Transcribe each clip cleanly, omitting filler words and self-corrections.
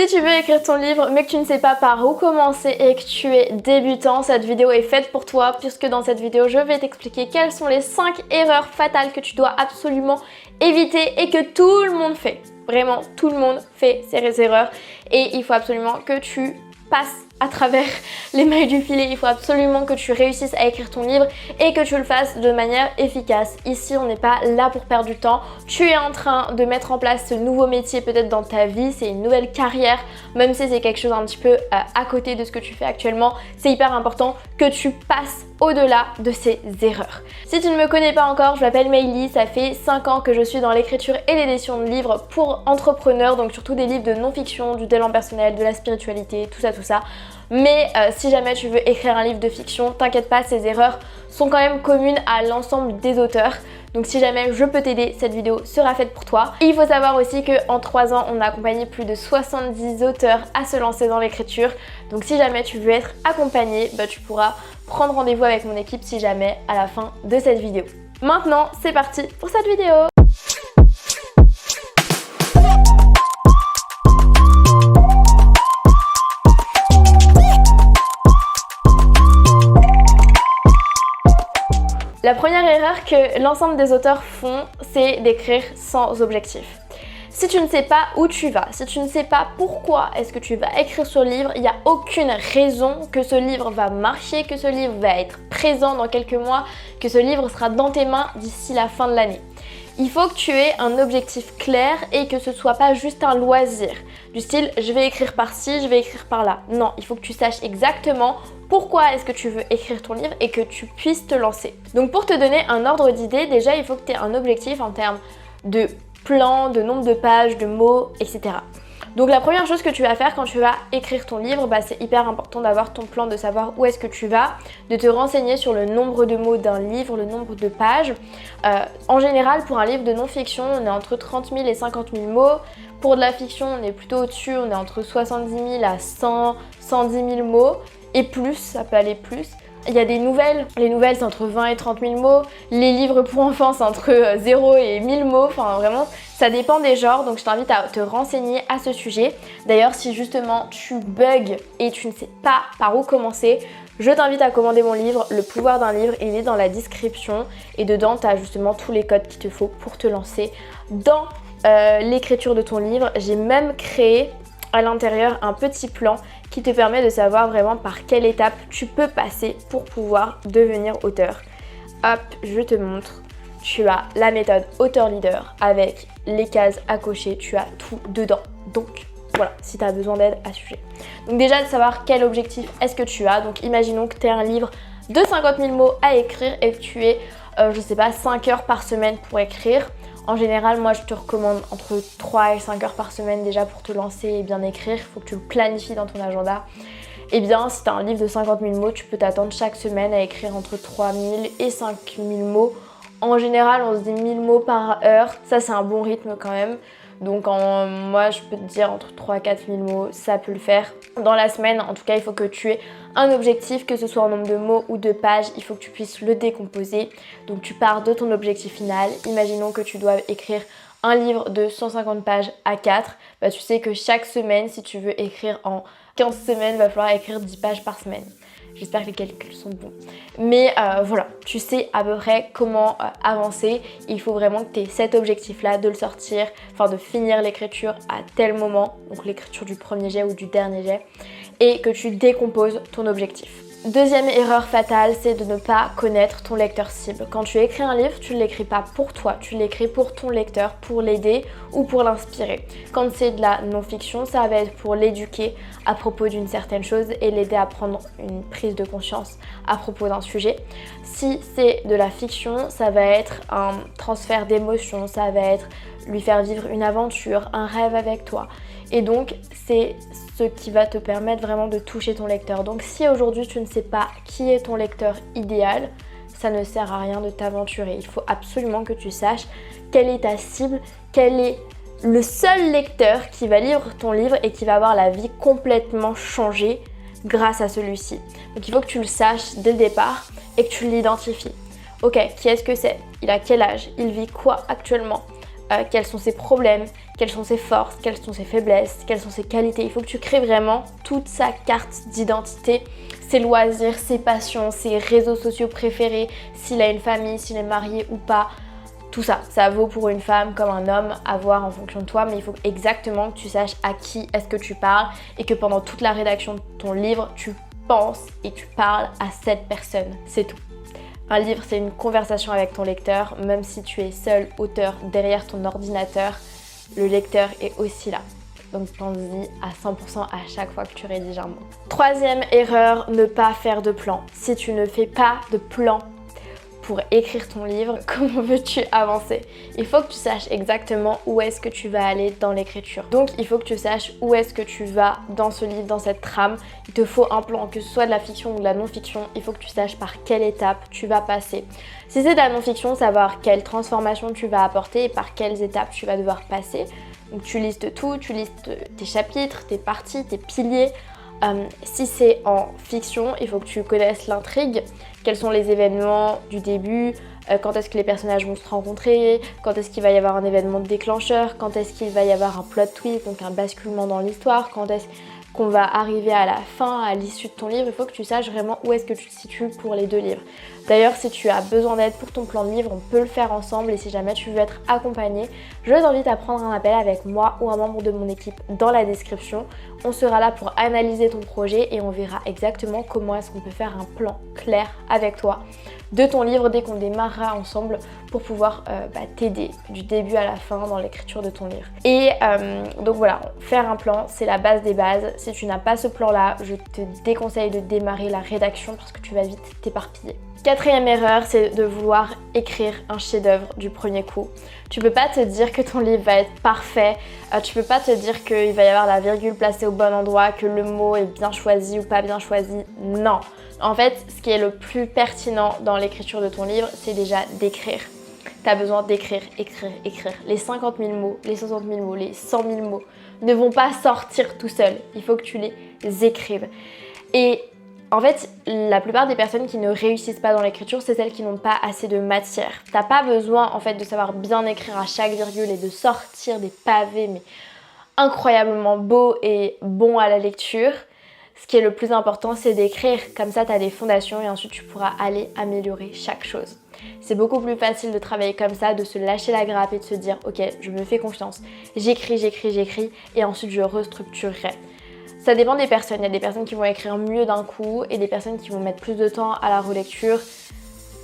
Si tu veux écrire ton livre mais que tu ne sais pas par où commencer et que tu es débutant, cette vidéo est faite pour toi puisque dans cette vidéo je vais t'expliquer quelles sont les 5 erreurs fatales que tu dois absolument éviter et que tout le monde fait. Vraiment, tout le monde fait ces erreurs et il faut absolument que tu passes à travers les mailles du filet. Il faut absolument que tu réussisses à écrire ton livre et que tu le fasses de manière efficace. Ici, on n'est pas là pour perdre du temps. Tu es en train de mettre en place ce nouveau métier peut-être dans ta vie. C'est une nouvelle carrière, même si c'est quelque chose un petit peu à côté de ce que tu fais actuellement. C'est hyper important que tu passes au-delà de ces erreurs. Si tu ne me connais pas encore, je m'appelle Maëlie. Ça fait 5 ans que je suis dans l'écriture et l'édition de livres pour entrepreneurs, donc surtout des livres de non-fiction, du développement personnel, de la spiritualité, tout ça. Mais si jamais tu veux écrire un livre de fiction, t'inquiète pas, ces erreurs sont quand même communes à l'ensemble des auteurs. Donc si jamais je peux t'aider, cette vidéo sera faite pour toi. Et il faut savoir aussi qu'en 3 ans, on a accompagné plus de 70 auteurs à se lancer dans l'écriture. Donc si jamais tu veux être accompagné, tu pourras prendre rendez-vous avec mon équipe si jamais à la fin de cette vidéo. Maintenant, c'est parti pour cette vidéo. La première erreur que l'ensemble des auteurs font, c'est d'écrire sans objectif. Si tu ne sais pas où tu vas, si tu ne sais pas pourquoi est-ce que tu vas écrire ce livre, il n'y a aucune raison que ce livre va marcher, que ce livre va être présent dans quelques mois, que ce livre sera dans tes mains d'ici la fin de l'année. Il faut que tu aies un objectif clair et que ce soit pas juste un loisir. Du style, je vais écrire par-ci, je vais écrire par-là. Non, il faut que tu saches exactement pourquoi est-ce que tu veux écrire ton livre et que tu puisses te lancer. Donc pour te donner un ordre d'idée, déjà il faut que tu aies un objectif en termes de plan, de nombre de pages, de mots, etc. Donc la première chose que tu vas faire quand tu vas écrire ton livre, c'est hyper important d'avoir ton plan, de savoir où est-ce que tu vas, de te renseigner sur le nombre de mots d'un livre, le nombre de pages. En général, pour un livre de non-fiction, on est entre 30 000 et 50 000 mots. Pour de la fiction, on est plutôt au-dessus, on est entre 70 000 à 100, 110 000 mots. Et plus, ça peut aller plus. Il y a des nouvelles, les nouvelles c'est entre 20 et 30 000 mots, les livres pour enfants c'est entre 0 et 1000 mots, enfin vraiment ça dépend des genres, donc je t'invite à te renseigner à ce sujet. D'ailleurs si justement tu bugs et tu ne sais pas par où commencer, je t'invite à commander mon livre, Le pouvoir d'un livre, il est dans la description et dedans tu as justement tous les codes qu'il te faut pour te lancer dans l'écriture de ton livre. J'ai même créé à l'intérieur un petit plan qui te permet de savoir vraiment par quelle étape tu peux passer pour pouvoir devenir auteur. Hop, je te montre. Tu as la méthode auteur-leader avec les cases à cocher, tu as tout dedans. Donc voilà, si tu as besoin d'aide à ce sujet. Donc déjà de savoir quel objectif est-ce que tu as. Donc imaginons que tu as un livre de 50 000 mots à écrire et que tu es, 5 heures par semaine pour écrire. En général, moi je te recommande entre 3 et 5 heures par semaine déjà pour te lancer et bien écrire. Il faut que tu le planifies dans ton agenda. Et bien, si tu as un livre de 50 000 mots, tu peux t'attendre chaque semaine à écrire entre 3 000 et 5 000 mots. En général, on se dit 1000 mots par heure. Ça, c'est un bon rythme quand même. Donc moi, je peux te dire entre 3 et 4 000 mots, ça peut le faire. Dans la semaine, en tout cas, il faut que tu aies un objectif, que ce soit en nombre de mots ou de pages, il faut que tu puisses le décomposer. Donc tu pars de ton objectif final. Imaginons que tu dois écrire un livre de 150 pages à 4. Tu sais que chaque semaine, si tu veux écrire en 15 semaines, il va falloir écrire 10 pages par semaine. J'espère que les calculs sont bons. Mais voilà, tu sais à peu près comment avancer. Il faut vraiment que tu aies cet objectif-là de le sortir, de finir l'écriture à tel moment, donc l'écriture du premier jet ou du dernier jet, et que tu décomposes ton objectif. Deuxième erreur fatale, c'est de ne pas connaître ton lecteur cible. Quand tu écris un livre, tu ne l'écris pas pour toi, tu l'écris pour ton lecteur, pour l'aider ou pour l'inspirer. Quand c'est de la non-fiction, ça va être pour l'éduquer à propos d'une certaine chose et l'aider à prendre une prise de conscience à propos d'un sujet. Si c'est de la fiction, ça va être un transfert d'émotions, ça va être lui faire vivre une aventure, un rêve avec toi. Et donc, c'est ce qui va te permettre vraiment de toucher ton lecteur. Donc si aujourd'hui tu ne sais pas qui est ton lecteur idéal, ça ne sert à rien de t'aventurer. Il faut absolument que tu saches quelle est ta cible, quel est le seul lecteur qui va lire ton livre et qui va avoir la vie complètement changée grâce à celui-ci. Donc il faut que tu le saches dès le départ et que tu l'identifies. Ok, qui est-ce que c'est? Il a quel âge? Il vit quoi actuellement? quels sont ses problèmes, quelles sont ses forces, quelles sont ses faiblesses, quelles sont ses qualités. Il faut que tu crées vraiment toute sa carte d'identité, ses loisirs, ses passions, ses réseaux sociaux préférés, s'il a une famille, s'il est marié ou pas. Tout ça, ça vaut pour une femme comme un homme à voir en fonction de toi, mais il faut exactement que tu saches à qui est-ce que tu parles et que pendant toute la rédaction de ton livre, tu penses et tu parles à cette personne. C'est tout. Un livre, c'est une conversation avec ton lecteur, même si tu es seul auteur derrière ton ordinateur, le lecteur est aussi là. Donc pense-y à 100% à chaque fois que tu rédiges un mot. Troisième erreur, ne pas faire de plan. Si tu ne fais pas de plan pour écrire ton livre, comment veux-tu avancer? Il faut que tu saches exactement où est-ce que tu vas aller dans l'écriture. Donc il faut que tu saches où est-ce que tu vas dans ce livre, dans cette trame. Il te faut un plan, que ce soit de la fiction ou de la non-fiction, il faut que tu saches par quelle étape tu vas passer. Si c'est de la non-fiction, savoir quelle transformation tu vas apporter et par quelles étapes tu vas devoir passer. Donc tu listes tout, tu listes tes chapitres, tes parties, tes piliers. Si c'est en fiction, il faut que tu connaisses l'intrigue, quels sont les événements du début, quand est-ce que les personnages vont se rencontrer, quand est-ce qu'il va y avoir un événement déclencheur, quand est-ce qu'il va y avoir un plot twist, donc un basculement dans l'histoire, quand est-ce qu'on va arriver à la fin, à l'issue de ton livre. Il faut que tu saches vraiment où est-ce que tu te situes pour les deux livres. D'ailleurs, si tu as besoin d'aide pour ton plan de livre, on peut le faire ensemble et si jamais tu veux être accompagné, je t'invite à prendre un appel avec moi ou un membre de mon équipe dans la description. On sera là pour analyser ton projet et on verra exactement comment est-ce qu'on peut faire un plan clair avec toi de ton livre dès qu'on démarrera ensemble pour pouvoir t'aider du début à la fin dans l'écriture de ton livre. Et donc voilà, faire un plan, c'est la base des bases. Si tu n'as pas ce plan-là, je te déconseille de démarrer la rédaction parce que tu vas vite t'éparpiller. Quatrième erreur, c'est de vouloir écrire un chef-d'œuvre du premier coup. Tu peux pas te dire que ton livre va être parfait, tu peux pas te dire qu'il va y avoir la virgule placée au bon endroit, que le mot est bien choisi ou pas bien choisi. Non. En fait, ce qui est le plus pertinent dans l'écriture de ton livre, c'est déjà d'écrire. Tu as besoin d'écrire, écrire, écrire. Les 50 000 mots, les 60 000 mots, les 100 000 mots ne vont pas sortir tout seuls. Il faut que tu les écrives. Et en fait, la plupart des personnes qui ne réussissent pas dans l'écriture, c'est celles qui n'ont pas assez de matière. T'as pas besoin en fait de savoir bien écrire à chaque virgule et de sortir des pavés mais incroyablement beaux et bons à la lecture. Ce qui est le plus important, c'est d'écrire. Comme ça, tu as des fondations et ensuite tu pourras aller améliorer chaque chose. C'est beaucoup plus facile de travailler comme ça, de se lâcher la grappe et de se dire « Ok, je me fais confiance, j'écris, j'écris, j'écris et ensuite je restructurerai ». Ça dépend des personnes. Il y a des personnes qui vont écrire mieux d'un coup et des personnes qui vont mettre plus de temps à la relecture.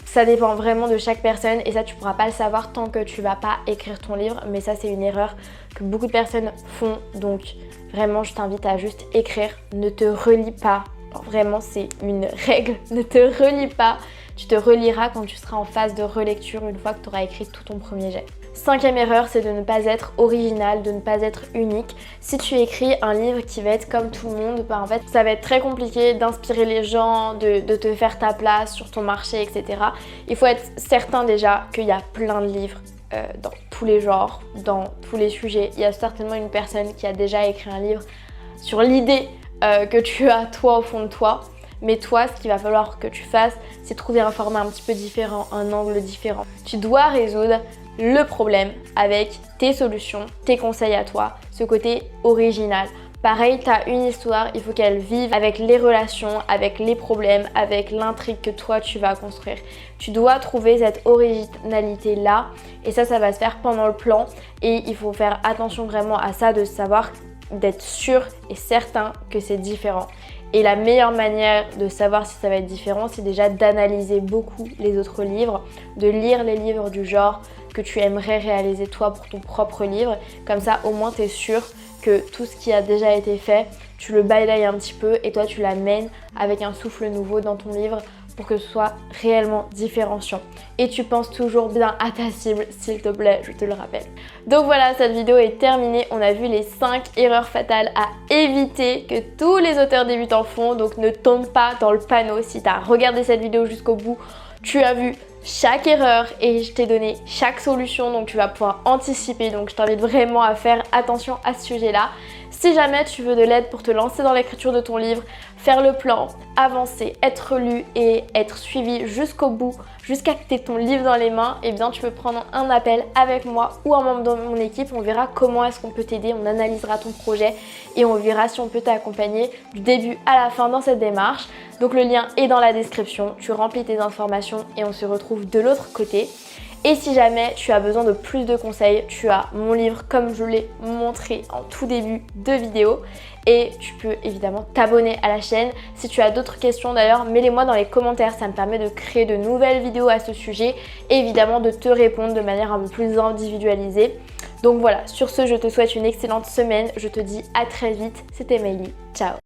Ça dépend vraiment de chaque personne et ça tu pourras pas le savoir tant que tu vas pas écrire ton livre, mais ça c'est une erreur que beaucoup de personnes font, donc vraiment je t'invite à juste écrire, ne te relis pas, vraiment c'est une règle, ne te relis pas, tu te reliras quand tu seras en phase de relecture une fois que tu auras écrit tout ton premier jet. Cinquième erreur, c'est de ne pas être original, de ne pas être unique. Si tu écris un livre qui va être comme tout le monde, en fait, ça va être très compliqué d'inspirer les gens, de te faire ta place sur ton marché, etc. Il faut être certain déjà qu'il y a plein de livres dans tous les genres, dans tous les sujets. Il y a certainement une personne qui a déjà écrit un livre sur l'idée que tu as toi au fond de toi. Mais toi, ce qu'il va falloir que tu fasses, c'est trouver un format un petit peu différent, un angle différent. Tu dois résoudre le problème avec tes solutions, tes conseils à toi, ce côté original. Pareil, tu as une histoire, il faut qu'elle vive avec les relations, avec les problèmes, avec l'intrigue que toi tu vas construire. Tu dois trouver cette originalité là et ça va se faire pendant le plan et il faut faire attention vraiment à ça, de savoir, d'être sûr et certain que c'est différent. Et la meilleure manière de savoir si ça va être différent, c'est déjà d'analyser beaucoup les autres livres, de lire les livres du genre que tu aimerais réaliser toi pour ton propre livre. Comme ça, au moins, tu es sûr que tout ce qui a déjà été fait, tu le balayes un petit peu et toi, tu l'amènes avec un souffle nouveau dans ton livre pour que ce soit réellement différenciant. Et tu penses toujours bien à ta cible, s'il te plaît, je te le rappelle. Donc voilà, cette vidéo est terminée. On a vu les 5 erreurs fatales à éviter que tous les auteurs débutants font. Donc ne tombe pas dans le panneau. Si tu as regardé cette vidéo jusqu'au bout, tu as vu chaque erreur et je t'ai donné chaque solution, donc tu vas pouvoir anticiper. Donc je t'invite vraiment à faire attention à ce sujet-là. Si jamais tu veux de l'aide pour te lancer dans l'écriture de ton livre, faire le plan, avancer, être lu et être suivi jusqu'au bout, jusqu'à que tu aies ton livre dans les mains, eh bien tu peux prendre un appel avec moi ou un membre de mon équipe. On verra comment est-ce qu'on peut t'aider, on analysera ton projet et on verra si on peut t'accompagner du début à la fin dans cette démarche. Donc le lien est dans la description, tu remplis tes informations et on se retrouve de l'autre côté. Et si jamais tu as besoin de plus de conseils, tu as mon livre comme je l'ai montré en tout début de vidéo. Et tu peux évidemment t'abonner à la chaîne. Si tu as d'autres questions d'ailleurs, mets-les-moi dans les commentaires. Ça me permet de créer de nouvelles vidéos à ce sujet. Et évidemment de te répondre de manière un peu plus individualisée. Donc voilà, sur ce, je te souhaite une excellente semaine. Je te dis à très vite. C'était Meili. Ciao.